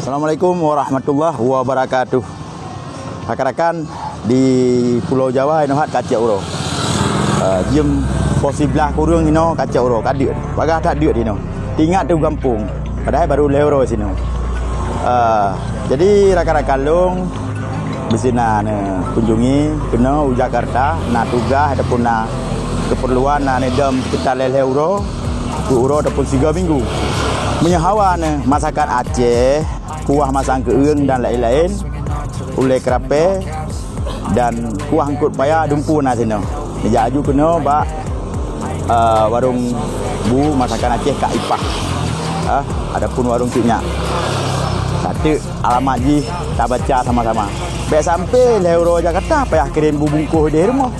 Assalamualaikum warahmatullahi wabarakatuh. Rakan-rakan di Pulau Jawa ino hat kacak uro. Jiem posiblah kurung ino kacak uro kadeut. Bagah tak deut ino. Tingat tu kampung. Padahal baru leuro sini. Jadi rakan-rakan long besina kunjungi kena Jakarta na tugas ataupun na keperluan na nedam kita leuro ku uro ataupun 3 minggu. Menyahawa masakan Aceh, kuah masang keung dan lain-lain, ulai kerape dan kuah angkut payah dumpu na sini. Meja aju kena bak warung bu masakan Aceh Kak Ipah. Adapun warung Cuknya. Satu alamat ji tak baca sama-sama. Baik sampai leuro Jakarta payah kirim bubungkuh di rumah.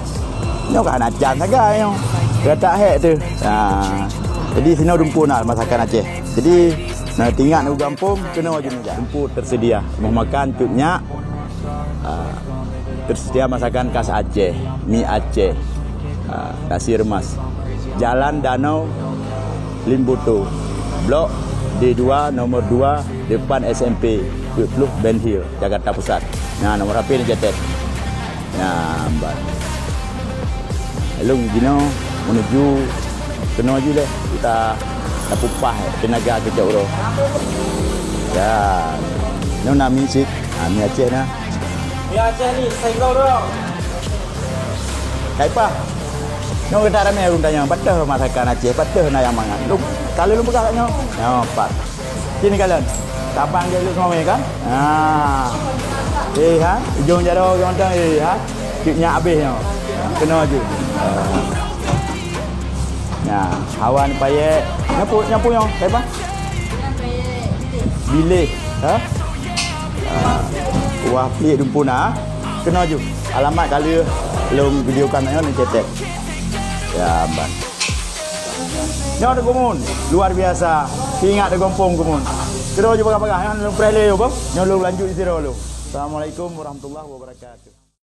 Nyo kan acan saga nyo. Kata hek tu. Jadi sini dumpu nak masakan Aceh. Jadi nak tinggal nak kampung kena wajib meja. Dumpu tersedia. Mau makan Cuknya. Tersedia masakan khas Aceh, mi Aceh. Nasi remas. Jalan Danau Limbutu. Blok D2 nomor 2 depan SMP Pluh Ben Hill, Jakarta Pusat. Nah, nomor HP ni catat. Nah, mbak. Lalu gino menuju kena je deh kita pupah tenaga kita uro. Ya. Ni nami sik. Mi Aceh nah. Mi Aceh ni saya kau dong. Kaipa. Nyo kita ramai orang tanya, patah masakan Aceh, patah na yang mangan. Lu kalau lu bekas nyo. Nyo pat. Sini kalian. Tapang dia lu semua kan? Ujung jaro orang Cuknya habis nyo. Kena je. Nah, hawan payek. Nyapu yang, kaipa? Bilik, wah pelik dumpuna. Kena je. Alamat kalau long video kan ni cetek. Ya, mbak. Nyo ada gumun, luar biasa. Ingat ada gompong gumun. Kira je bagah-bagah, nyo prele yo, bang. Nyo lu lanjut di sini dulu. Assalamualaikum warahmatullahi wabarakatuh.